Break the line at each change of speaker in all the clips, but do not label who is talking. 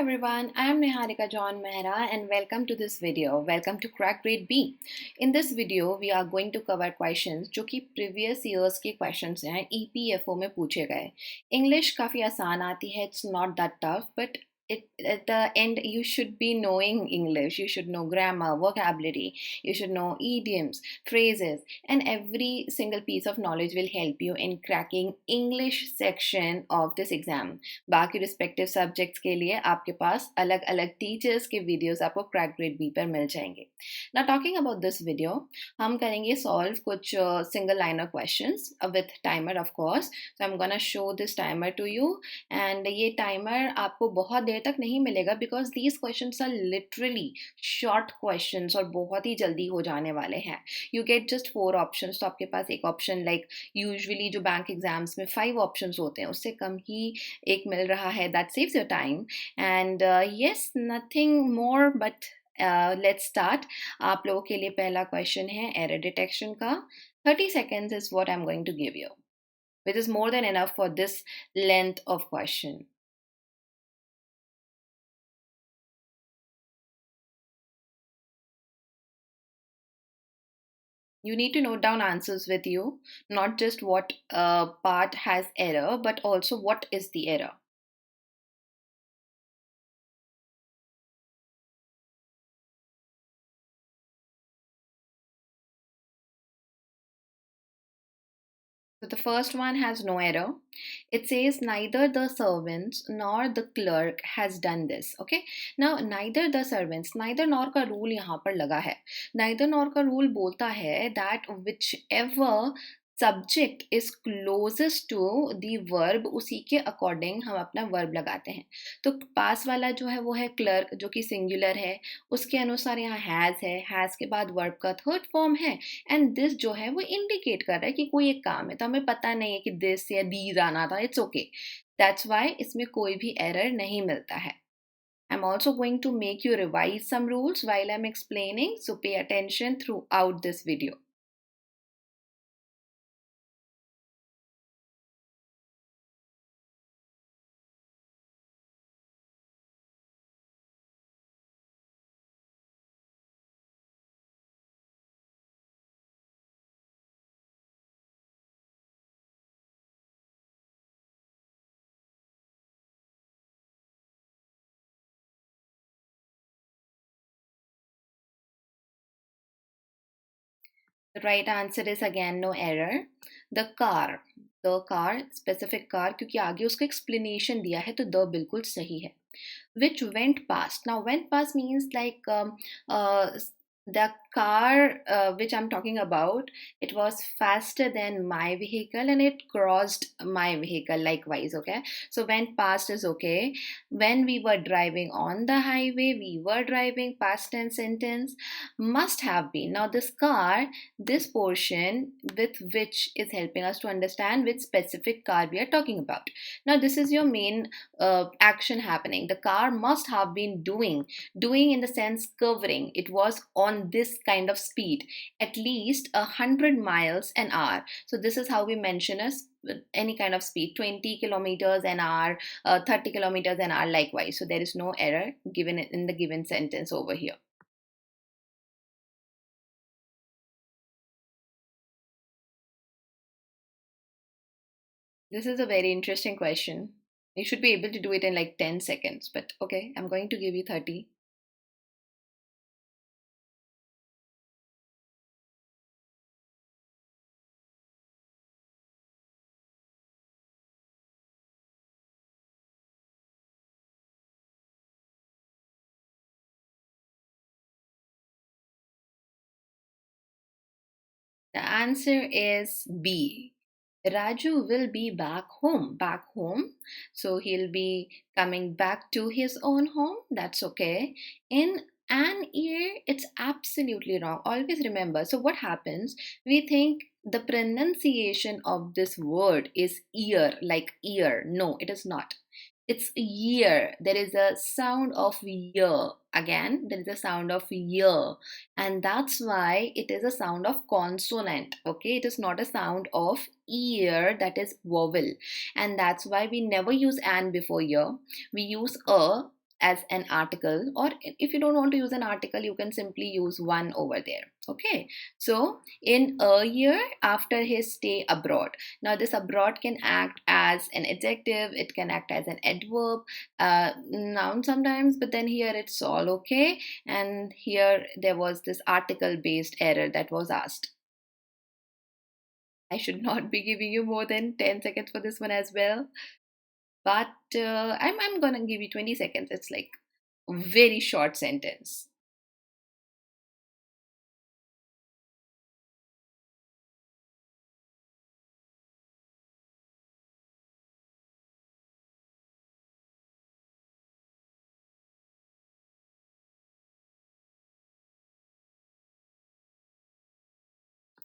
everyone, I am Niharika John Mehra and welcome to this video. Welcome to Crack Grade B. In this video, we are going to cover questions जो कि previous years के questions हैं EPFO में पूछे गए. English काफ़ी आसान आती है, it's not that tough, but at the end you should be knowing English. You should know grammar, vocabulary, you should know idioms, phrases, and every single piece of knowledge will help you in cracking English section of this exam. बाकी respective subjects के लिए आपके पास अलग अलग teachers के videos आपको Crack Grade B पर मिल जाएंगे. Now talking about this video, हम करेंगे solve कुछ single liner questions with timer of course. So I'm gonna show this timer to you and ये timer आपको बहुत देर तक नहीं मिलेगा because these questions are literally short questions और बहुत ही जल्दी हो जाने वाले हैं. You get just 4 options. तो आपके पास एक option like usually जो बैंक एग्जाम्स में 5 options होते हैं उससे कम ही एक मिल रहा है. That saves your time and yes, nothing more but let's start. आप लोगों के लिए पहला question है error detection का. 30 seconds is what I'm going to give you, which is more than enough for this length of question. You need to note down answers with you, not just what part has error, but also what is the error. So the first one has no error. It says neither the servants nor the clerk has done this. Okay. Now neither the servants, neither nor का rule यहाँ पर लगा है. Neither nor का rule बोलता है that whichever subject is closest to the verb उसी के according हम अपना verb लगाते हैं. तो पास वाला जो है वो है clerk जो कि singular है, उसके अनुसार यहाँ has के बाद verb का third form है and this जो है वो indicate कर रहा है कि कोई एक काम है. तो हमें पता नहीं है कि this या these आना था. It's okay. That's why इसमें कोई भी error नहीं मिलता है. I'm also going to make you revise some rules while I'm explaining, so pay attention throughout this video. The right answer is again no error. The car specific car क्योंकि आगे उसको explanation दिया है तो the बिल्कुल सही है. Which went past. Now went past means like the car which I'm talking about, it was faster than my vehicle and it crossed my vehicle likewise. Okay, so went past is okay. When we were driving on the highway, we were driving, past tense sentence. Must have been. Now this car, this portion with which is helping us to understand which specific car we are talking about. Now this is your main action happening. The car must have been doing in the sense covering. It was on this kind of speed, at least 100 miles an hour. So this is how we mention as any kind of speed, 20 kilometers an hour, 30 kilometers an hour likewise. So there is no error given in the given sentence over here. This is a very interesting question. You should be able to do it in like 10 seconds, but okay, I'm going to give you 30. The answer is B. Raju will be back home. So he'll be coming back to his own home. That's okay. In an year, it's absolutely wrong. Always remember. So what happens? We think the pronunciation of this word is ear, like ear. No, it is not. It's year. There is a sound of year. Again, there is a sound of year, and that's why it is a sound of consonant. Okay, it is not a sound of ear, that is vowel, and that's why we never use an before year. We use a as an article, or if you don't want to use an article, you can simply use one over there. Okay, so in a year after his stay abroad. Now this abroad can act as an adjective, it can act as an adverb, noun sometimes, but then here it's all okay. And here there was this article based error that was asked. I should not be giving you more than 10 seconds for this one as well, but I'm gonna give you 20 seconds. It's like a very short sentence.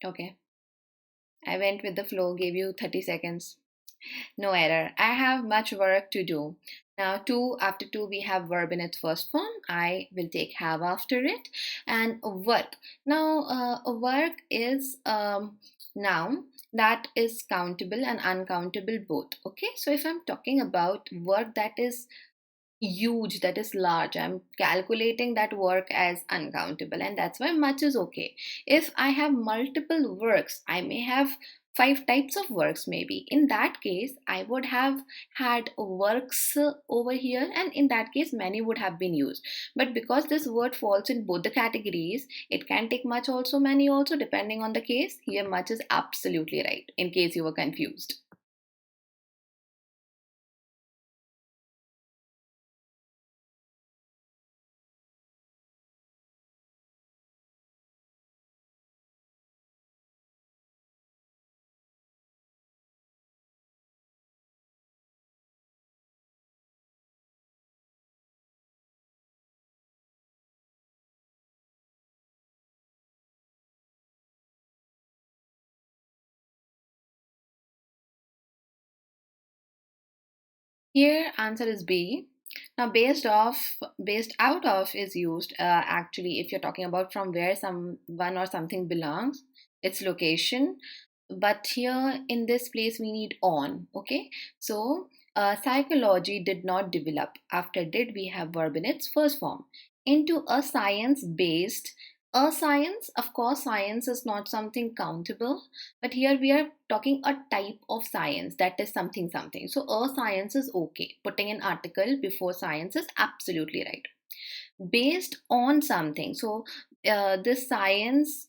Okay, I went with the flow, gave you 30 seconds. No error. I have much work to do. Now, to after to, we have verb in its first form. I will take have after it. And work. Now, a work is noun that is countable and uncountable both. Okay, so if I'm talking about work that is huge, that is large, I'm calculating that work as uncountable, and that's why much is okay. If I have multiple works, I may have five types of works, maybe. In that case, I would have had works over here, and in that case many would have been used. But because this word falls in both the categories, it can take much also, many also, depending on the case. Here much is absolutely right, in case you were confused. Here answer is B. Now based out of is used actually if you're talking about from where someone or something belongs, its location. But here in this place we need on. Okay, so psychology did not develop. After did, we have verb in its first form into a science based. A science, of course, science is not something countable, but here we are talking a type of science that is something something. So a science is okay. Putting an article before science is absolutely right. Based on something. So this science,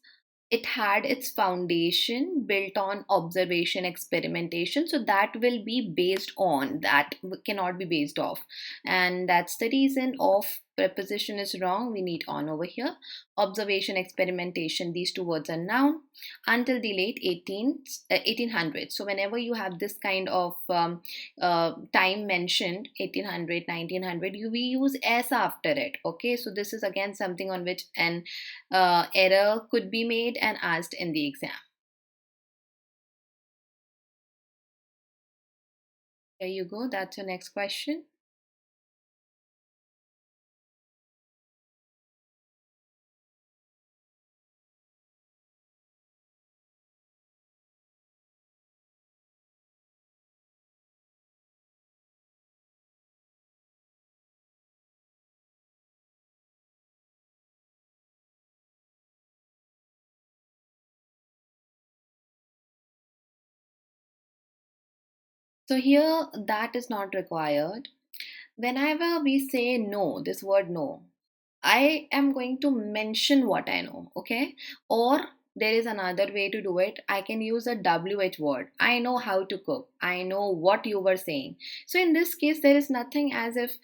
it had its foundation built on observation, experimentation, so that will be based on, that cannot be based off. And that's the reason of preposition is wrong, we need on over here. Observation, experimentation, these two words are noun until the late 1800s. So whenever you have this kind of time mentioned, 1800, 1900, we use s after it. Okay, so this is again something on which an error could be made and asked in the exam. There you go, that's your next question. So here that is not required. Whenever we say no, this word no, I am going to mention what I know, okay? Or there is another way to do it. I can use a WH word. I know how to cook. I know what you were saying. So in this case, there is nothing as if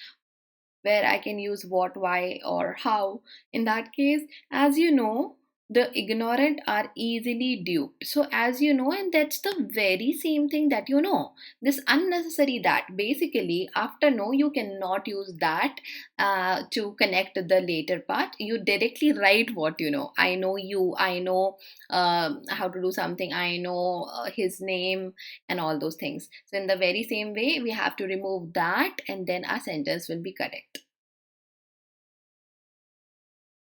where I can use what, why, or how. In that case, as you know, the ignorant are easily duped. So, as you know, and that's the very same thing that you know. This unnecessary that, basically, after no, you cannot use that to connect the later part. You directly write what you know. I know you, I know how to do something, I know his name, and all those things. So, in the very same way, we have to remove that, and then our sentence will be correct.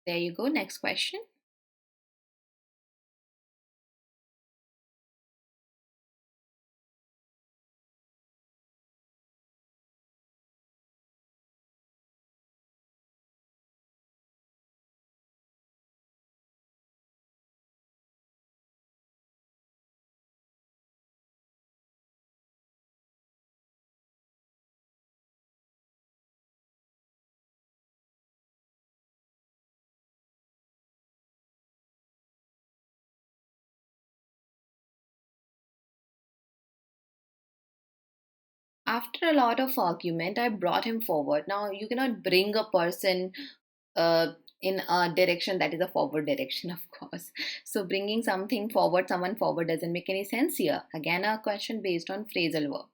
There you go. Next question. After a lot of argument, I brought him forward. Now, you cannot bring a person uh, in a direction that is a forward direction, of course. So, bringing something forward, someone forward doesn't make any sense here. Again, a question based on phrasal verb.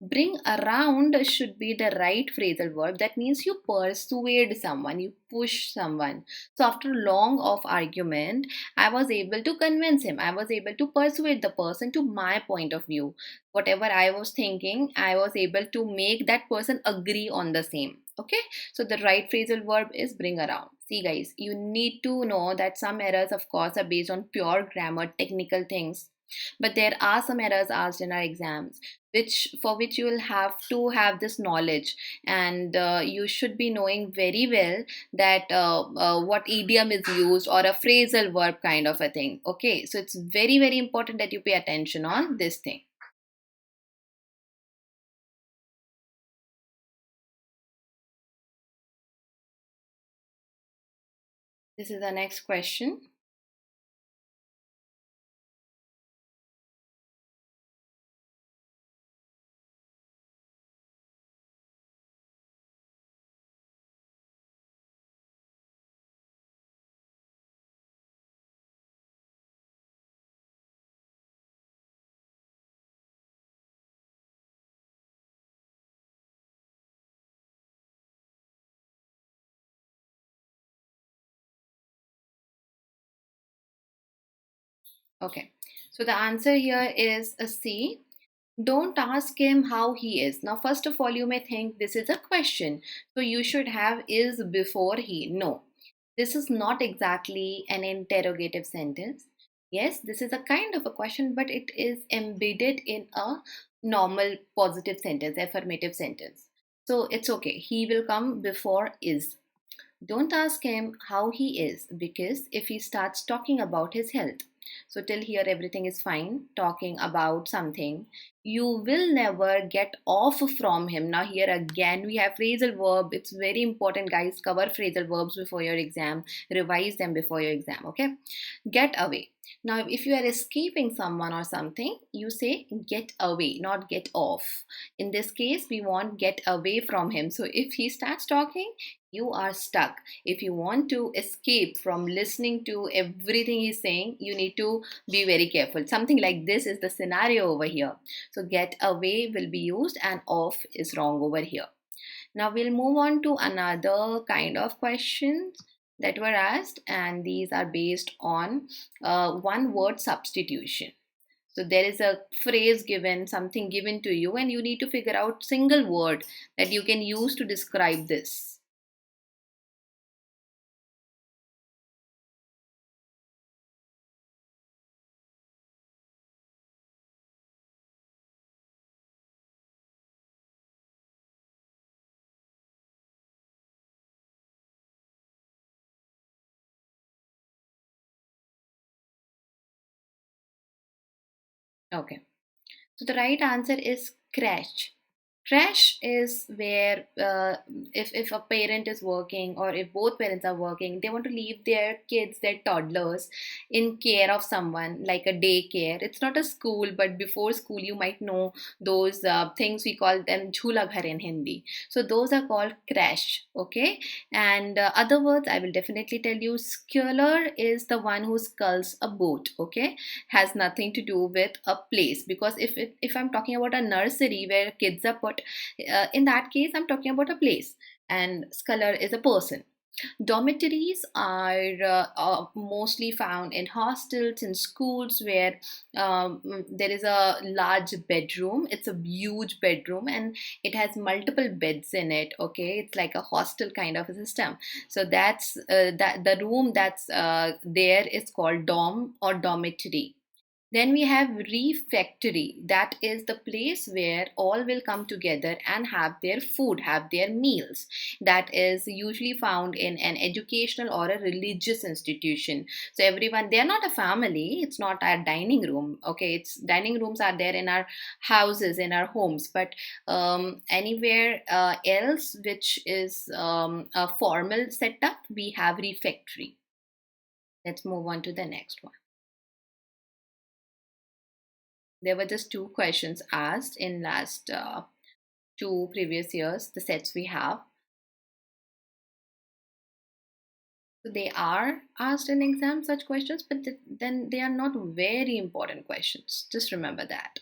Bring around should be the right phrasal verb. That means you persuade someone, you push someone. So after long of argument, I was able to convince him. I was able to persuade the person to my point of view. Whatever I was thinking, I was able to make that person agree on the same. Okay, so the right phrasal verb is bring around. See, guys, you need to know that some errors, of course, are based on pure grammar, technical things, but there are some errors asked in our exams which you will have to have this knowledge, and you should be knowing very well that what idiom is used or a phrasal verb kind of a thing. Okay, so it's very very important that you pay attention on this thing. This is the next question. Okay, so the answer here is a C. Don't ask him how he is. Now, first of all, you may think this is a question. So you should have is before he. No, this is not exactly an interrogative sentence. Yes, this is a kind of a question, but it is embedded in a normal positive sentence, affirmative sentence. So it's okay. He will come before is. Don't ask him how he is, because if he starts talking about his health, so till here everything is fine, talking about something, you will never get off from him. Now, here again, we have phrasal verb. It's very important, guys. Cover phrasal verbs before your exam, revise them before your exam. Okay, get away. Now, if you are escaping someone or something, you say get away, not get off. In this case, we want get away from him. So if he starts talking, you are stuck. If you want to escape from listening to everything he's saying, you need to be very careful. Something like this is the scenario over here. So get away will be used and off is wrong over here. Now we'll move on to another kind of questions that were asked, and these are based on one word substitution. So there is a phrase given, something given to you, and you need to figure out single word that you can use to describe this. Okay. So the right answer is crash. Crash is where if a parent is working, or if both parents are working, they want to leave their kids, their toddlers, in care of someone like a daycare. It's not a school, but before school, you might know those things, we call them jhula ghar in Hindi. So those are called crash. Okay, and other words I will definitely tell you. Sculler is the one who sculls a boat. Okay, has nothing to do with a place, because if I'm talking about a nursery where kids are put, in that case I'm talking about a place, and scholar is a person. Dormitories are mostly found in hostels, in schools, where there is a large bedroom. It's a huge bedroom and it has multiple beds in it. Okay, it's like a hostel kind of a system. So that's that the room that's there is called dorm or dormitory. Then we have refectory. That is the place where all will come together and have their food, have their meals. That is usually found in an educational or a religious institution. So everyone, they are not a family. It's not our dining room. Okay, it's dining rooms are there in our houses, in our homes, but anywhere else which is a formal setup, we have refectory. Let's move on to the next one. There were just two questions asked in last to previous years, the sets we have. So they are asked in exam such questions, but then they are not very important questions. Just remember that.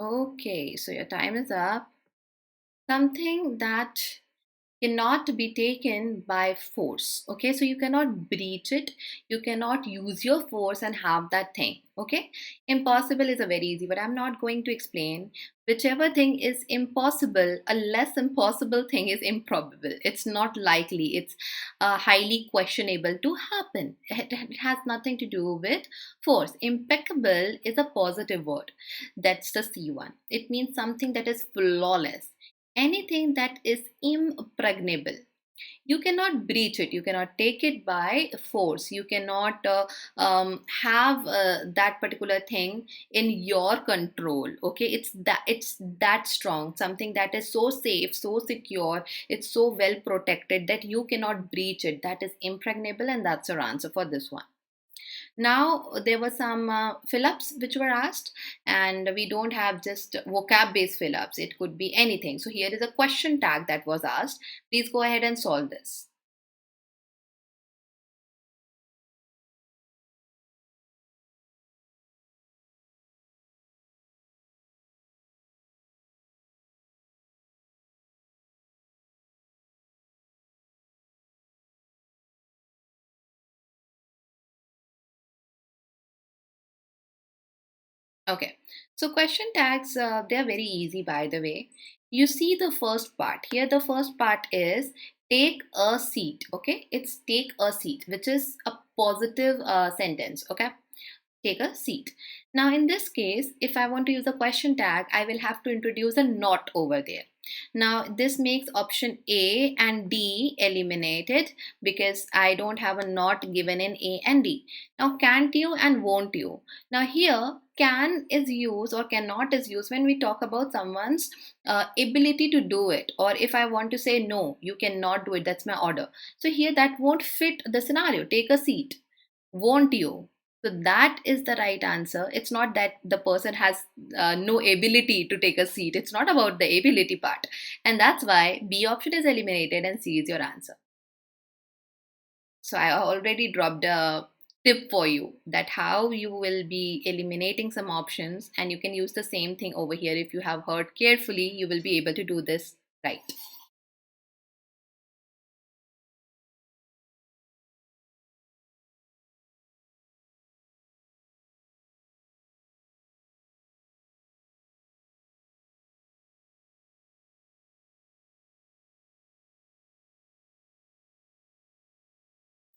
Okay, so your time is up. Something that cannot be taken by force. Okay, so you cannot breach it, you cannot use your force and have that thing. Okay, impossible is a very easy, but I'm not going to explain. Whichever thing is impossible, a less impossible thing is improbable. It's not likely, it's highly questionable to happen. It has nothing to do with force. Impeccable is a positive word. That's the C one. It means something that is flawless. Anything that is impregnable, you cannot breach it, you cannot take it by force, you cannot have that particular thing in your control. Okay, it's that strong, something that is so safe, so secure, it's so well protected that you cannot breach it. That is impregnable, and that's your answer for this one. Now, there were some fill-ups which were asked, and we don't have just vocab-based fill-ups. It could be anything. So here is a question tag that was asked. Please go ahead and solve this. Okay, so question tags, they're very easy, by the way. You see the first part. Here the first part is take a seat. Okay, it's take a seat, which is a positive sentence. Okay, take a seat. Now in this case, if I want to use a question tag, I will have to introduce a not over there. Now this makes option A and D eliminated because I don't have a not given in A and D. Now can't you and won't you. Now here can is used or cannot is used when we talk about someone's ability to do it, or if I want to say no, you cannot do it, that's my order. So here that won't fit the scenario. Take a seat. Won't you? So that is the right answer. It's not that the person has no ability to take a seat. It's not about the ability part. And that's why B option is eliminated and C is your answer. So I already dropped a tip for you that how you will be eliminating some options, and you can use the same thing over here. If you have heard carefully, you will be able to do this right.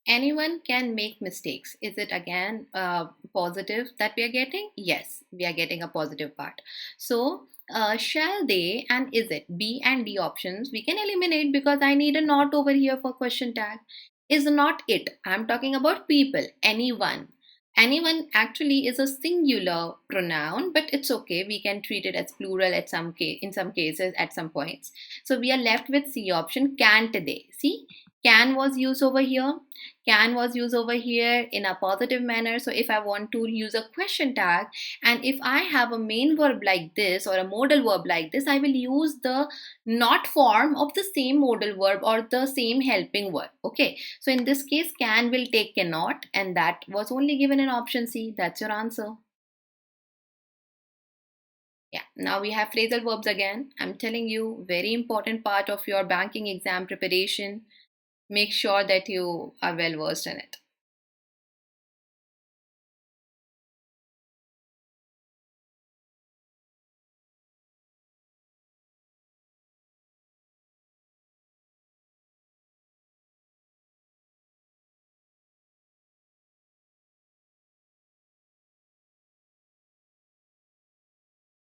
Anyone can make mistakes. Is it again positive that we are getting? Yes, we are getting a positive part. So shall they and is it, B and D options we can eliminate because I need a not over here for question tag. Is not it. I'm talking about people, anyone. Anyone actually is a singular pronoun, but it's okay. We can treat it as plural at some case, in some cases at some points. So we are left with C option, can't they? See, can was used over here. Can was used over here in a positive manner. So if I want to use a question tag, and if I have a main verb like this or a modal verb like this, I will use the not form of the same modal verb or the same helping verb. Okay, so in this case, can will take cannot, and that was only given in option C. That's your answer. Yeah, now we have phrasal verbs again. I'm telling you, very important part of your banking exam preparation. Make sure that you are well versed in it.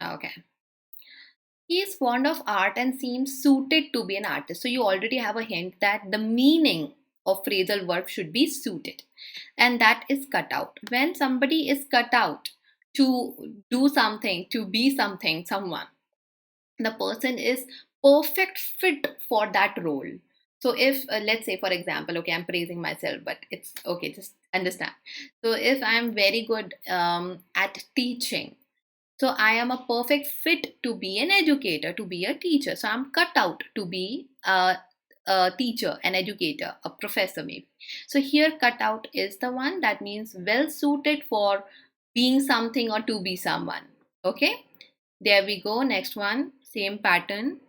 Okay. He is fond of art and seems suited to be an artist. So you already have a hint that the meaning of phrasal verb should be suited. And that is cut out. When somebody is cut out to do something, to be something, someone, the person is perfect fit for that role. So if let's say, for example, okay, I'm praising myself, but it's okay, just understand. So if I'm very good at teaching, so I am a perfect fit to be an educator, to be a teacher. So I'm cut out to be a teacher, an educator, a professor maybe. So here cut out is the one that means well suited for being something or to be someone. Okay, there we go. Next one, same pattern.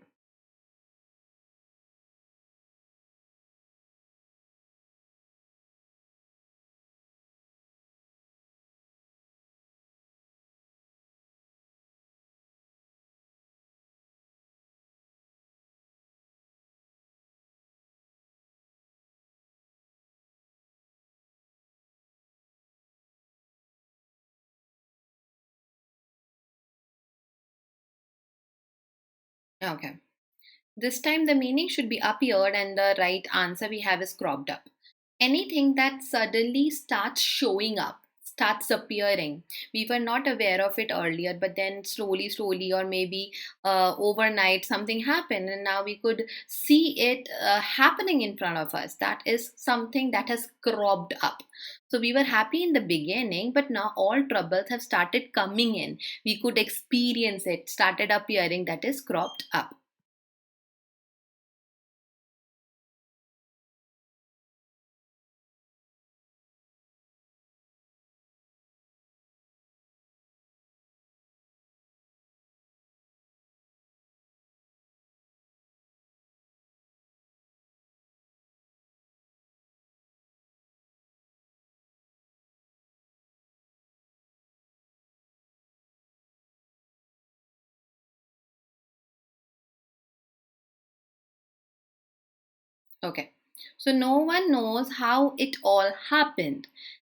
Okay. This time the meaning should be appeared and the right answer we have is cropped up. Anything that suddenly starts showing up, starts appearing. We were not aware of it earlier, but then slowly, or maybe overnight, something happened, and now we could see it happening in front of us. That is something that has cropped up. So we were happy in the beginning, but now all troubles have started coming in. We could experience it, started appearing, that is cropped up. Okay. So no one knows how it all happened.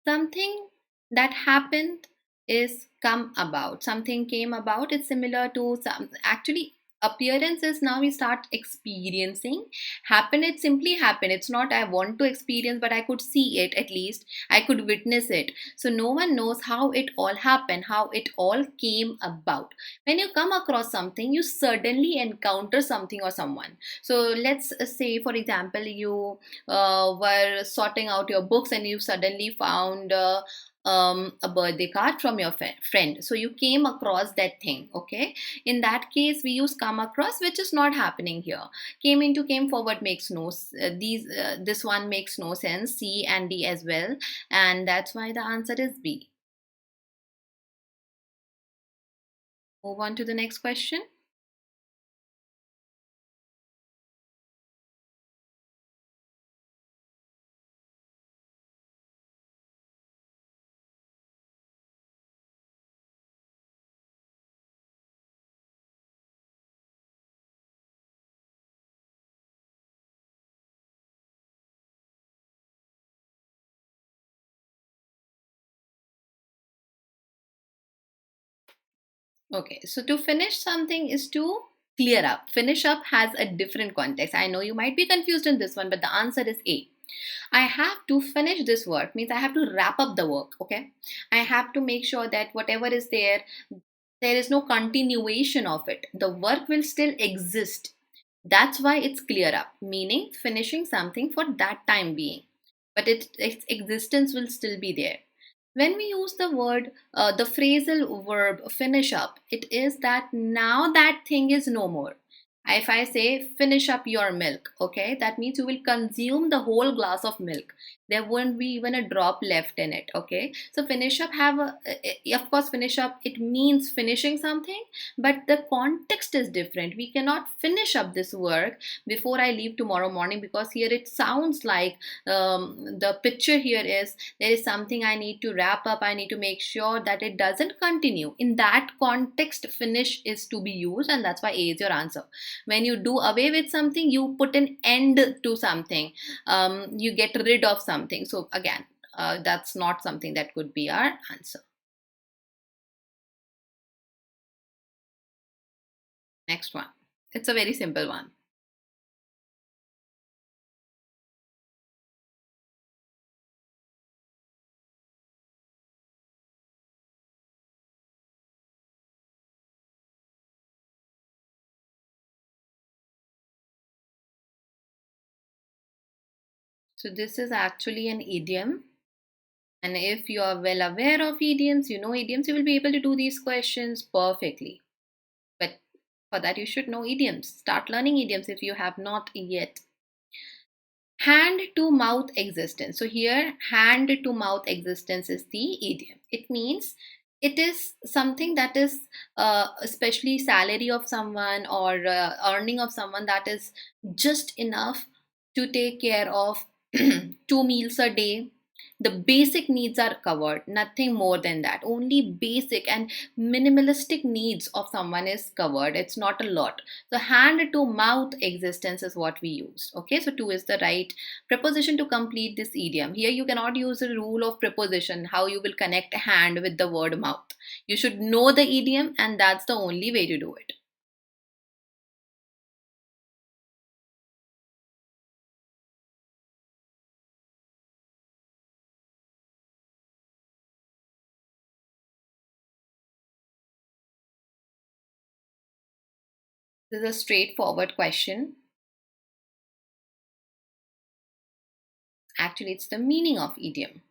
Something that happened is come about. Something came about. It's similar to some actually appearances. Now we start experiencing. Happen, it simply happened. It's not I want to experience, but I could see it at least. I could witness it. So no one knows how it all happened, how it all came about. When you come across something, you suddenly encounter something or someone. So let's say, for example, you were sorting out your books and you suddenly found a birthday card from your friend. So you came across that thing. Okay. In that case, we use come across, which is not happening here. Came forward makes no this one makes no sense. C and D as well, and that's why the answer is B. Move on to the next question. Okay, so to finish something is to clear up. Finish up has a different context. I know you might be confused in this one, but the answer is A. I have to finish this work, means I have to wrap up the work. Okay, I have to make sure that whatever is there, there is no continuation of it. The work will still exist. That's why it's clear up, meaning finishing something for that time being, but its existence will still be there. When we use the word, the phrasal verb finish up, it is that now that thing is no more. If I say finish up your milk, okay, that means you will consume the whole glass of milk. There won't be even a drop left in it. Okay, so finish up have a, of course, finish up, it means finishing something, but the context is different. We cannot finish up this work before I leave tomorrow morning, because here it sounds like the picture here is there is something I need to wrap up. I need to make sure that it doesn't continue. In that context, finish is to be used, and that's why A is your answer. When you do away with something, you put an end to something. You get rid of something. So again, that's not something that could be our answer. Next one. It's a very simple one. So this is actually an idiom. And if you are well aware of idioms, you know idioms, you will be able to do these questions perfectly. But for that, you should know idioms. Start learning idioms if you have not yet. Hand to mouth existence. So here, hand to mouth existence is the idiom. It means it is something that is especially salary of someone or earning of someone that is just enough to take care of 2 meals a day. The basic needs are covered, nothing more than that. Only basic and minimalistic needs of someone is covered. It's not a lot. So hand to mouth existence is what we used. Okay, so two is the right preposition to complete this idiom. Here you cannot use a rule of preposition, how you will connect hand with the word mouth. You should know the idiom, and that's the only way to do it. This is a straightforward question. Actually, it's the meaning of idiom.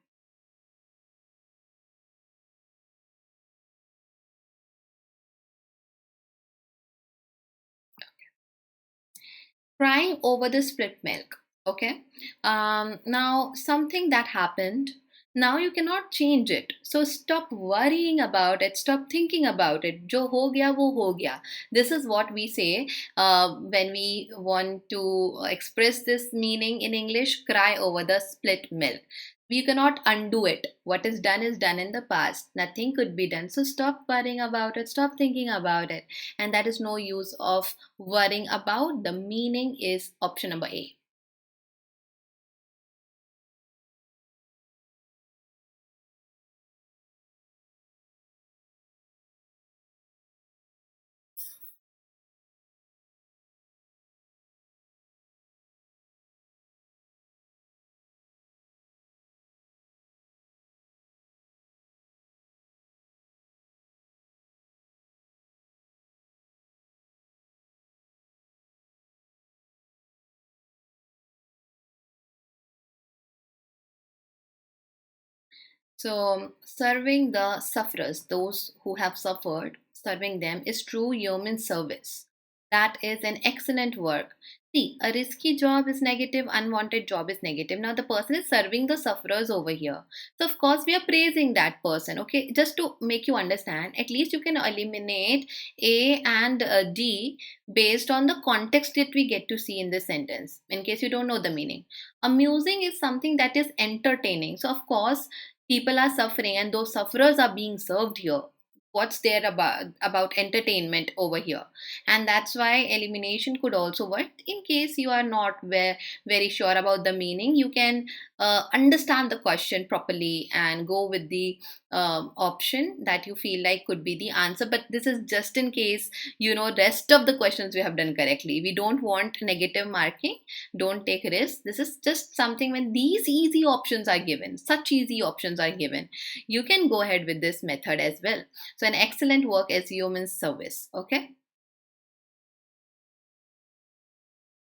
Crying over the split milk. Okay, now something that happened, now you cannot change it, so stop worrying about it, stop thinking about it. Jo ho gaya wo ho gaya. This is what we say when we want to express this meaning in English. Cry over the split milk. We cannot undo it. What is done in the past. Nothing could be done. So stop worrying about it. Stop thinking about it. And that is no use of worrying about. The meaning is option number A. So, serving the sufferers, those who have suffered, serving them is true human service. That is an excellent work. See, a risky job is negative, unwanted job is negative. Now, the person is serving the sufferers over here. So, of course, we are praising that person. Okay, just to make you understand, at least you can eliminate A and D based on the context that we get to see in this sentence, in case you don't know the meaning. Amusing is something that is entertaining. So, of course, people are suffering and those sufferers are being served here. What's there about entertainment over here? And that's why elimination could also work. In case you are not very sure about the meaning, you can understand the question properly and go with the option that you feel like could be the answer. But this is just in case you know rest of the questions we have done correctly. We don't want negative marking. Don't take risks. This is just something when these easy options are given, such easy options are given, you can go ahead with this method as well. So an excellent work as human service. Okay,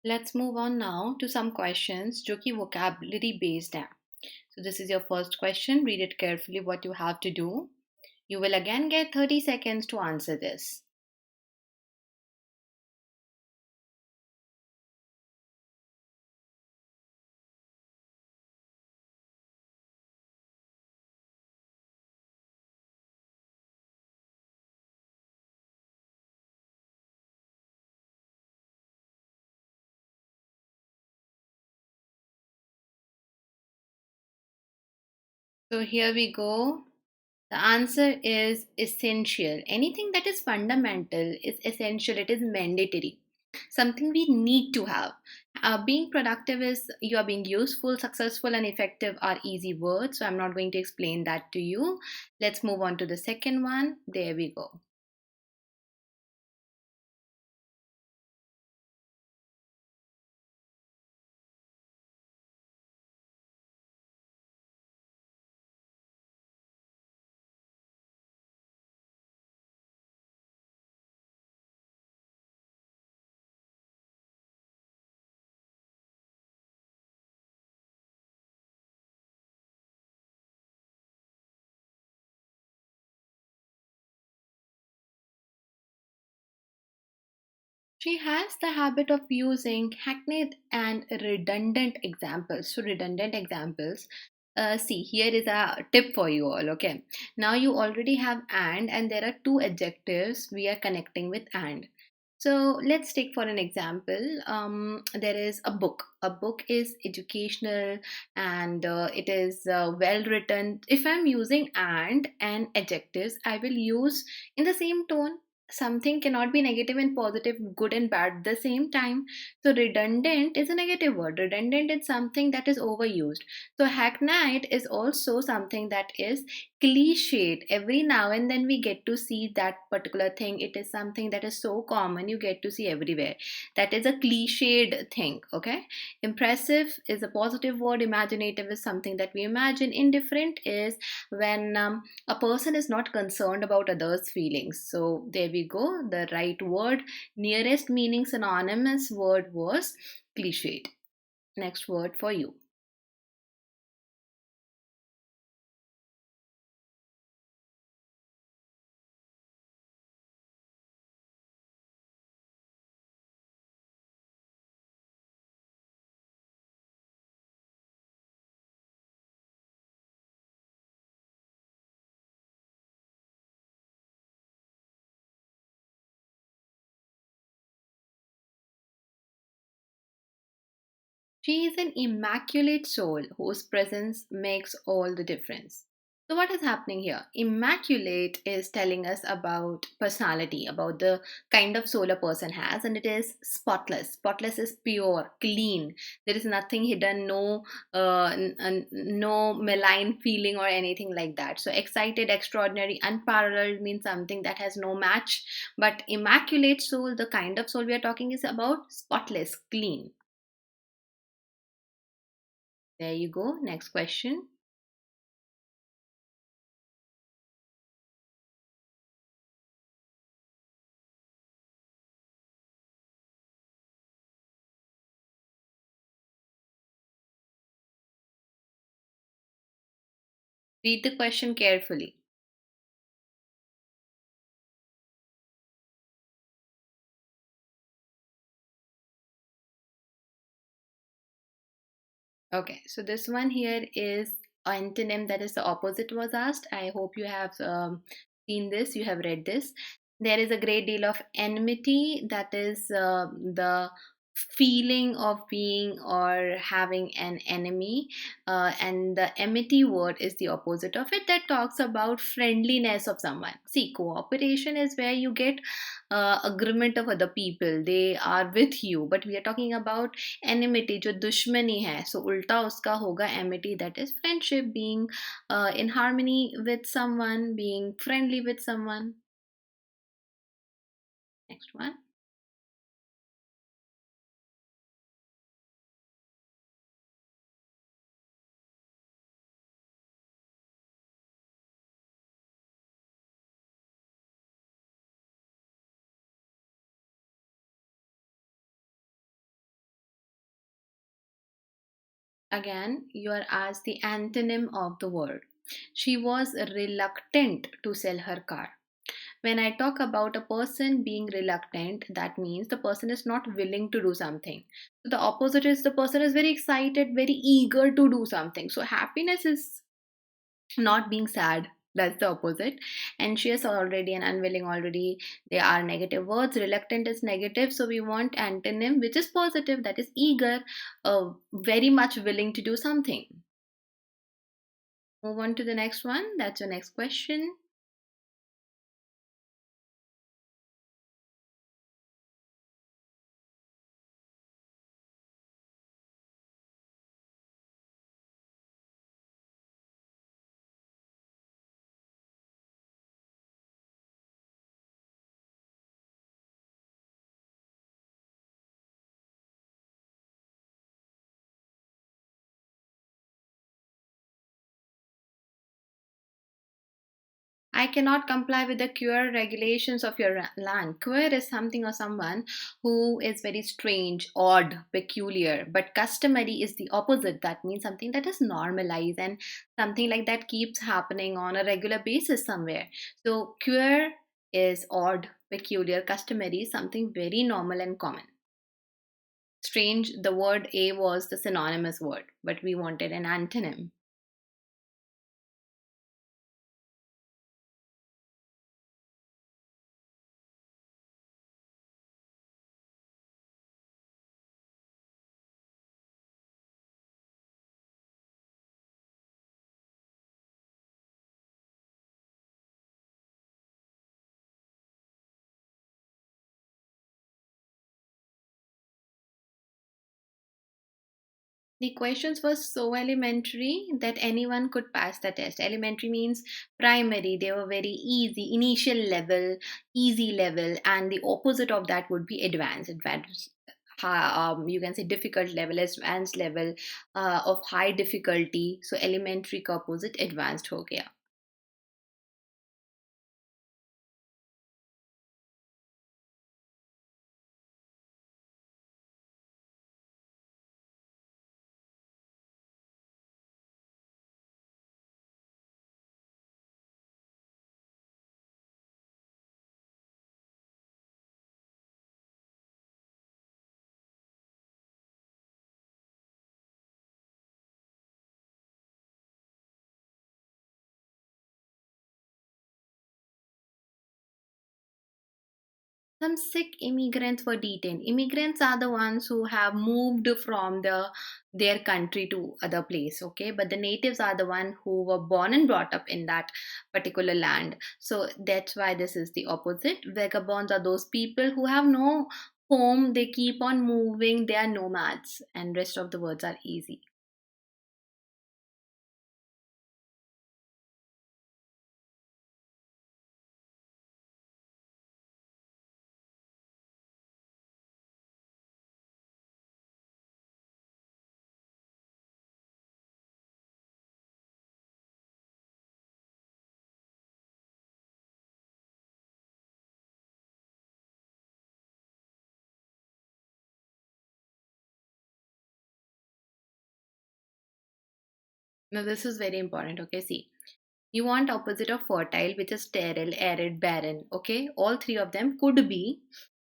let's move on now to some questions जो कि vocabulary based हैं. So this is your first question. Read it carefully what you have to do. You will again get 30 seconds to answer this. So here we go. The answer is essential. Anything that is fundamental is essential, it is mandatory. Something we need to have. Being productive is you are being useful, successful, and effective are easy words. So I'm not going to explain that to you. Let's move on to the second one. There we go. She has the habit of using hackneyed and redundant examples. So, redundant examples. See, here is a tip for you all. Okay, now you already have and there are two adjectives we are connecting with and. So let's take for an example. There is a book. A book is educational and it is well written. If I'm using and adjectives, I will use in the same tone. Something cannot be negative and positive, good and bad at the same time. So redundant is a negative word. Redundant is something that is overused. So hackneyed is also something that is cliched. Every now and then we get to see that particular thing. It is something that is so common, you get to see everywhere. That is a cliched thing. Okay, impressive is a positive word. Imaginative is something that we imagine. Indifferent is when a person is not concerned about others feelings. So there we go, the right word. Nearest meaning synonymous word was cliched. Next word for you. She is an immaculate soul whose presence makes all the difference. So, what is happening here? Immaculate is telling us about personality, about the kind of soul a person has, and it is spotless. Spotless is pure, clean. There is nothing hidden, no malign feeling or anything like that. So, excited, extraordinary, unparalleled means something that has no match. But immaculate soul, the kind of soul we are talking, is about spotless, clean. There you go. Next question. Read the question carefully. Okay, so this one here is antonym, that is the opposite was asked. I hope you have seen this, you have read this. There is a great deal of enmity, that is the feeling of being or having an enemy, and the enmity word is the opposite of it, that talks about friendliness of someone. See, cooperation is where you get agreement of other people, they are with you, but we are talking about enmity जो दुश्मनी है, so उल्टा उसका होगा enmity, that is friendship, being in harmony with someone, being friendly with someone. Next one. Again, you are asked the antonym of the word. She was reluctant to sell her car. When I talk about a person being reluctant, that means the person is not willing to do something. So the opposite is the person is very excited, very eager to do something. So happiness is not being sad. That's the opposite. Anxious already and unwilling already. They are negative words. Reluctant is negative. So we want antonym, which is positive, that is eager, very much willing to do something. Move on to the next one. That's your next question. I cannot comply with the queer regulations of your land. Queer is something or someone who is very strange, odd, peculiar. But customary is the opposite. That means something that is normalized and something like that keeps happening on a regular basis somewhere. So queer is odd, peculiar, customary, something very normal and common. Strange, the word a was the synonymous word, but we wanted an antonym. The questions were so elementary that anyone could pass the test. Elementary means primary, they were very easy, initial level, easy level, and the opposite of that would be advanced. Advanced, you can say difficult level, advanced level of high difficulty. So elementary का opposite advanced हो गया. Some sick immigrants were detained. Immigrants are the ones who have moved from their country to other place, okay? But the natives are the one who were born and brought up in that particular land. So that's why this is the opposite. Vagabonds are those people who have no home, they keep on moving, they are nomads, and rest of the words are easy. Now this is very important, okay? See, you want opposite of fertile, which is sterile, arid, barren. Okay, all three of them could be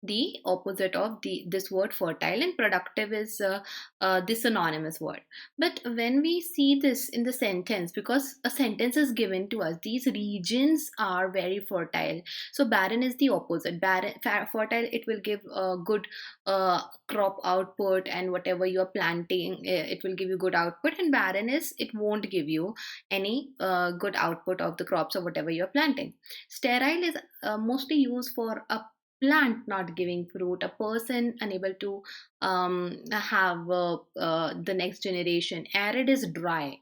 the opposite of this word fertile, and productive is the synonymous word. But when we see this in the sentence, because a sentence is given to us, these regions are very fertile. So barren is the opposite. Barren, fertile, it will give a good crop output, and whatever you are planting, it will give you good output. And barren is, it won't give you any good output of the crops or whatever you're planting. Sterile is mostly used for a plant not giving fruit, a person unable to have the next generation. Arid is dry.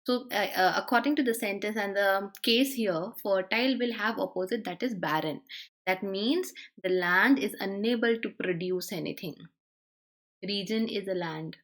So according to the sentence and the case here, fertile will have opposite, that is barren. That means the land is unable to produce anything. Region is a land.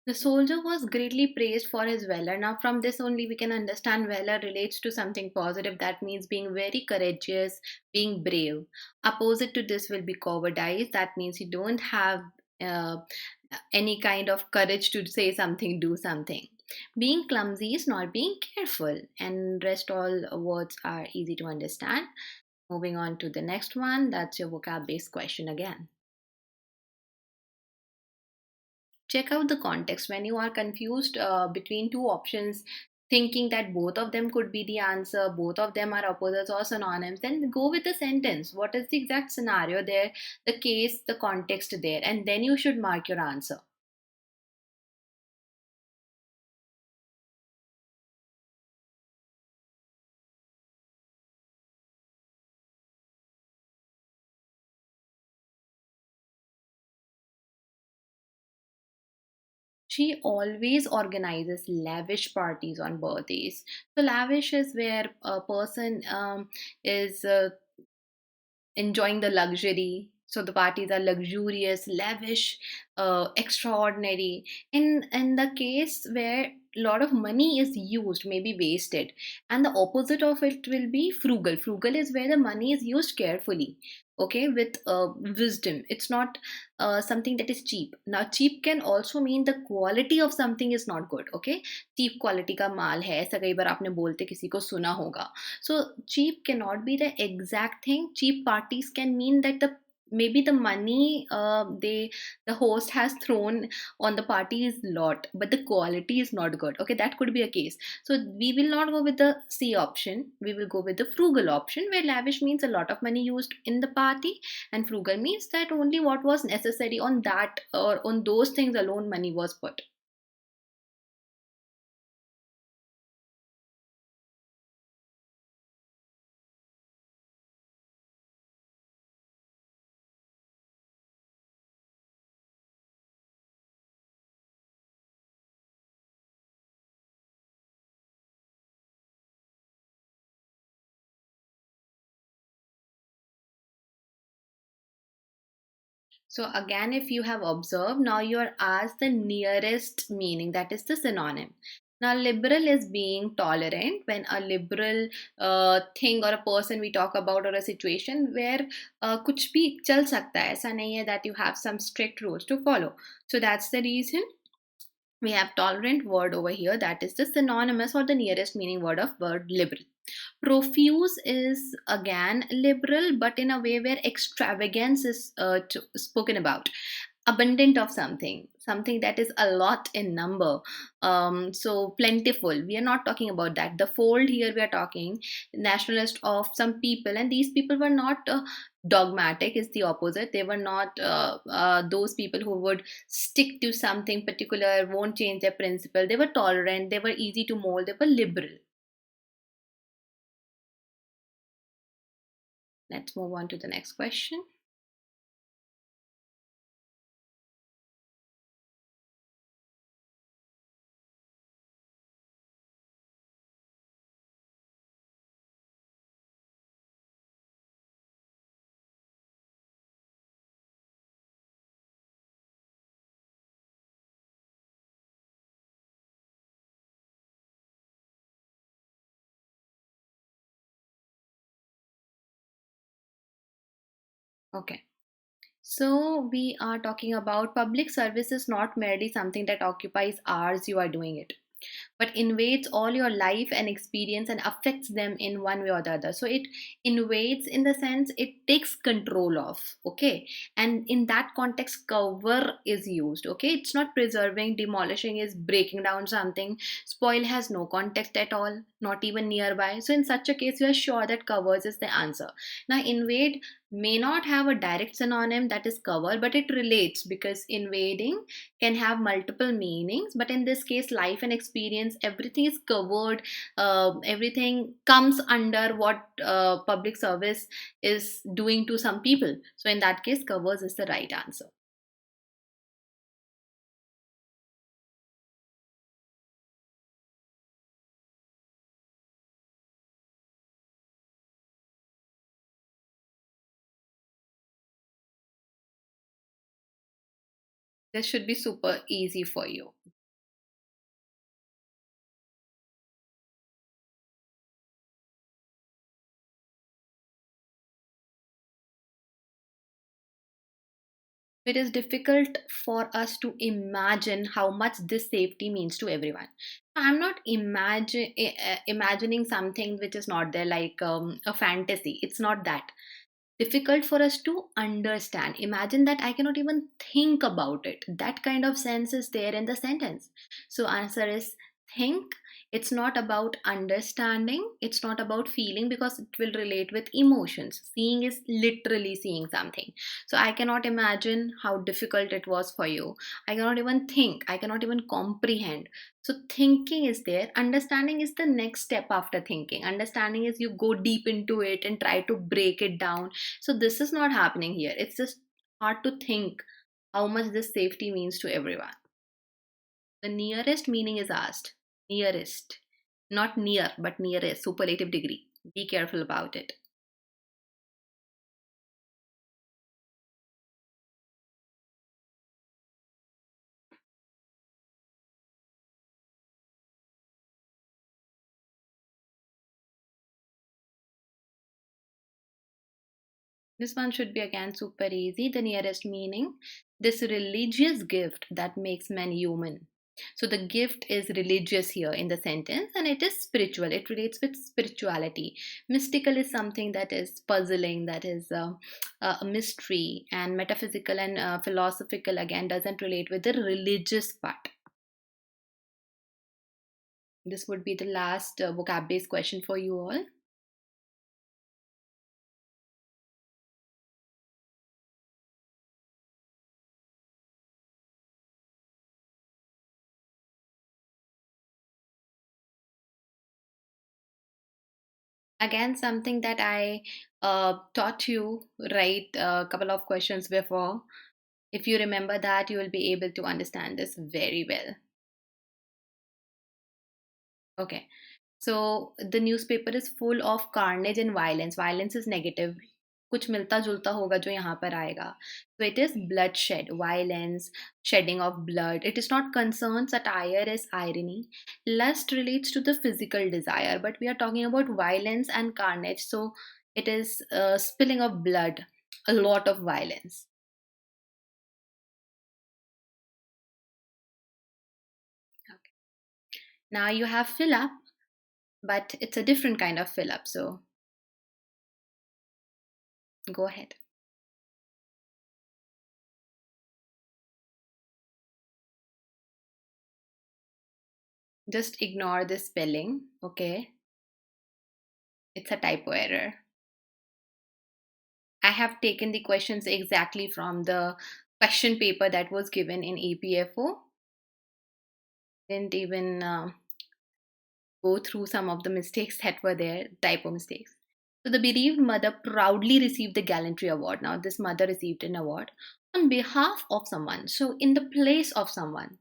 The soldier was greatly praised for his valor. Now, from this only we can understand valor relates to something positive. That means being very courageous, being brave. Opposite to this will be cowardice. That means you don't have uh, any kind of courage to say something, do something. Being clumsy is not being careful, and rest all words are easy to understand. Moving on to the next one, that's your vocab based question again. Check out the context when you are confused between two options, thinking that both of them could be the answer, both of them are opposites or synonyms. Then go with the sentence. What is the exact scenario there, the case, the context there, and then you should mark your answer. She always organizes lavish parties on birthdays. So lavish is where a person is enjoying the luxury. So the parties are luxurious, lavish, extraordinary. In the case where a lot of money is used, maybe wasted, and the opposite of it will be frugal. Frugal is where the money is used carefully, okay, with wisdom. It's not something that is cheap. Now, cheap can also mean the quality of something is not good. Okay, cheap quality का माल है, ऐसा कई बार आपने बोलते किसी को सुना होगा. So cheap cannot be the exact thing. Cheap parties can mean that the maybe the money the host has thrown on the party is lot, but the quality is not good. Okay, that could be a case. So we will not go with the C option. We will go with the frugal option, where lavish means a lot of money used in the party, and frugal means that only what was necessary on that or on those things alone money was put. So again, if you have observed, now you are asked the nearest meaning, that is the synonym. Now, liberal is being tolerant. When a liberal thing or a person we talk about, or a situation where कुछ भी चल सकता है, ऐसा नहीं है that you have some strict rules to follow. So that's the reason we have tolerant word over here, that is the synonymous or the nearest meaning word of word liberal. Profuse is again liberal, but in a way where extravagance is spoken about. Abundant of something, something that is a lot in number, so plentiful. We are not talking about that. The fold here we are talking nationalist of some people, and these people were not dogmatic, is the opposite. They were not those people who would stick to something particular, won't change their principle. They were tolerant, they were easy to mold, they were liberal. Let's move on to the next question. Okay. So we are talking about public service is not merely something that occupies hours you are doing it, but invades all your life and experience and affects them in one way or the other. So it invades in the sense it takes control of, okay, and in that context cover is used. Okay, it's not preserving. Demolishing is breaking down something. Spoil has no context at all, not even nearby. So in such a case you are sure that covers is the answer. Now, invade may not have a direct synonym that is cover, but it relates, because invading can have multiple meanings, but in this case life and experience, everything is covered. Everything comes under what public service is doing to some people. So in that case covers is the right answer. This should be super easy for you. It is difficult for us to imagine how much this safety means to everyone. I'm not imagining something which is not there, like a fantasy. It's not that difficult for us to understand. Imagine that I cannot even think about it. That kind of sense is there in the sentence. So answer is think. It's not about understanding, it's not about feeling, because it will relate with emotions. Seeing is literally seeing something. So I cannot imagine how difficult it was for you. I cannot even think, I cannot even comprehend. So thinking is there. Understanding is the next step after thinking. Understanding is you go deep into it and try to break it down. So this is not happening here. It's just hard to think how much this safety means to everyone. The nearest meaning is asked. Nearest. Not near, but nearest. Superlative degree. Be careful about it. This one should be again super easy. The nearest meaning, this religious gift that makes man human. So the gift is religious here in the sentence, and it is spiritual. It relates with spirituality. Mystical is something that is puzzling, that is a mystery, and metaphysical and philosophical again doesn't relate with the religious part. This would be the last vocab based question for you all. Again, something that I taught you, right, a couple of questions before. If you remember that, you will be able to understand this very well. Okay. So the newspaper is full of carnage and violence. Violence is negative. कुछ मिलता जुलता होगा जो यहाँ पर आएगा. So it is bloodshed, violence, shedding of blood. It is not concern, satire is irony. Lust relates to the physical desire, but we are talking about violence and carnage. So it is spilling of blood, a lot of violence. Okay. Now you have fill up, but it's a different kind of fill up. So go ahead. Just ignore the spelling, okay? It's a typo error. I have taken the questions exactly from the question paper that was given in EPFO. Didn't even go through some of the mistakes that were there, typo mistakes. So the bereaved mother proudly received the gallantry award. Now this mother received an award on behalf of someone. So in the place of someone.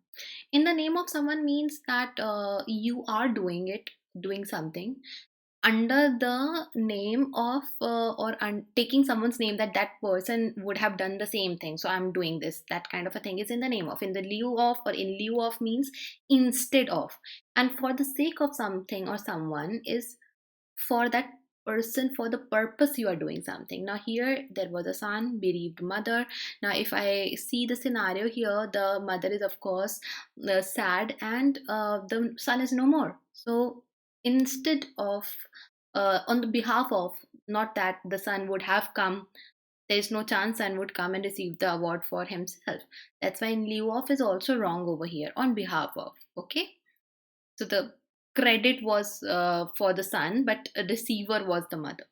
In the name of someone means that you are doing something under the name of taking someone's name, that that person would have done the same thing, so I'm doing this, that kind of a thing is in the name of. In the lieu of or in lieu of means instead of, and for the sake of something or someone is for that person, for the purpose you are doing something. Now here there was a son, bereaved mother. Now if I see the scenario here, the mother is of course sad, and the son is no more. So instead of on the behalf of, not that the son would have come, there is no chance son would come and receive the award for himself. That's why in lieu of is also wrong over here, on behalf of. Okay, so the credit was for the son, but a receiver was the mother.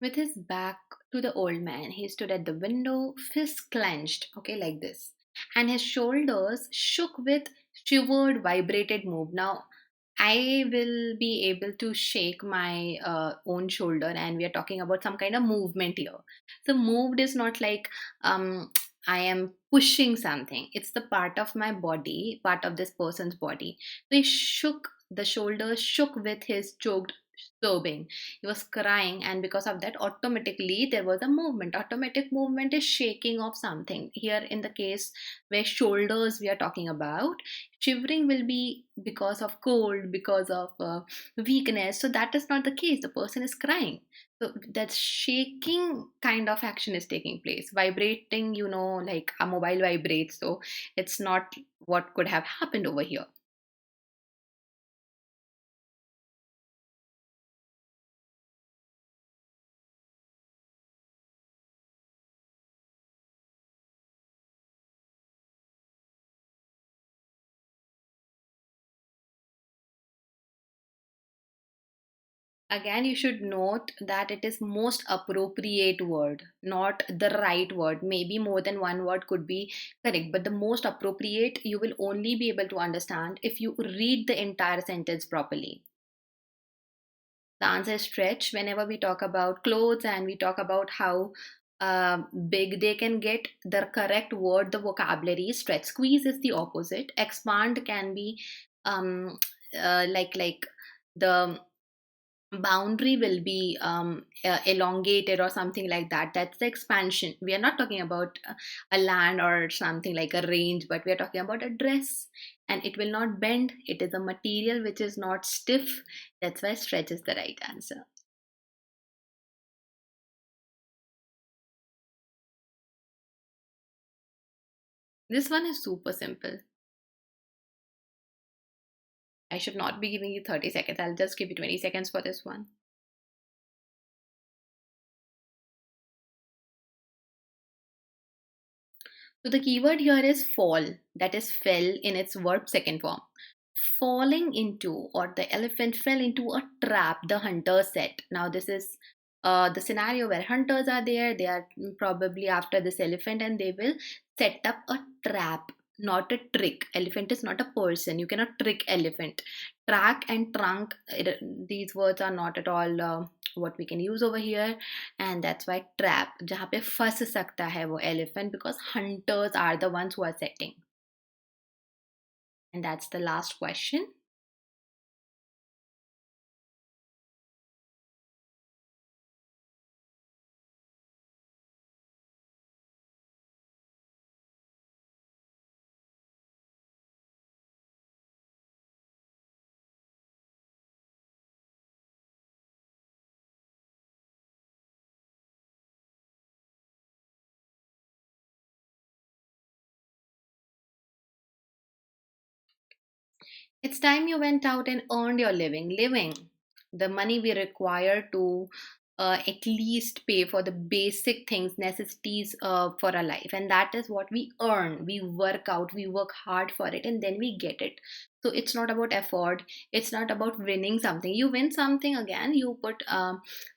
With his back to the old man, he stood at the window, fists clenched, okay, like this, and his shoulders shook with shivered, vibrated move. Now, I will be able to shake my own shoulder, and we are talking about some kind of movement here. So, moved is not like I am pushing something, it's the part of my body, part of this person's body. So, he shook, the shoulders shook with his choked sobbing. He was crying, and because of that automatically there was a movement. Automatic movement is shaking of something. Here in the case where shoulders we are talking about, shivering will be because of cold, because of weakness. So that is not the case, the person is crying. So that shaking kind of action is taking place. Vibrating, you know, like a mobile vibrates, so it's not what could have happened over here. Again, you should note that it is most appropriate word, not the right word. Maybe more than one word could be correct, but the most appropriate you will only be able to understand if you read the entire sentence properly. The answer is stretch. Whenever we talk about clothes and we talk about how big they can get, the correct word, the vocabulary is stretch. Squeeze is the opposite. Expand can be um, like the boundary will be elongated or something like that. That's the expansion. We are not talking about a land or something like a range, but we are talking about a dress, and it will not bend. It is a material which is not stiff. That's why stretch is the right answer. This one is super simple. I should not be giving you 30 seconds. I'll just give you 20 seconds for this one. So the keyword here is fall, that is fell in its verb second form. Falling into, or the elephant fell into a trap, the hunter said. Now this is the scenario where hunters are there. They are probably after this elephant and they will set up a trap, not a trick. Elephant is not a person. You cannot trick elephant. Track and trunk, these words are not at all what we can use over here, and that's why trap, जहाँ पे फंस सकता है वो elephant, because hunters are the ones who are setting. And that's the last question. It's time you went out and earned your living. Living, the money we require to at least pay for the basic things, necessities for our life. And that is what we earn. We work out, we work hard for it, and then we get it. So it's not about effort. It's not about winning something. You win something, again, you put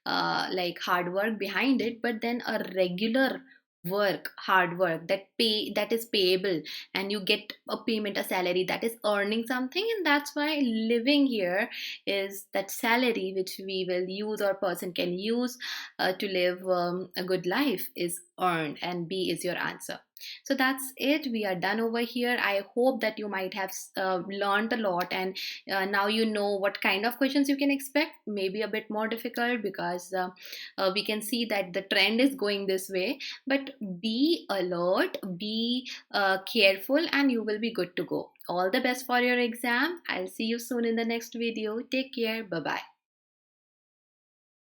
like hard work behind it, but then a regular work, hard work, that is payable, and you get a payment, a salary, that is earning something. And that's why living here is that salary which we will use or person can use to live a good life is earned, and B is your answer. So that's it, we are done over here. I hope that you might have learned a lot, and now you know what kind of questions you can expect. Maybe a bit more difficult, because we can see that the trend is going this way. But be alert, be careful, and you will be good to go. All the best for your exam. I'll see you soon in the next video. Take care. Bye bye.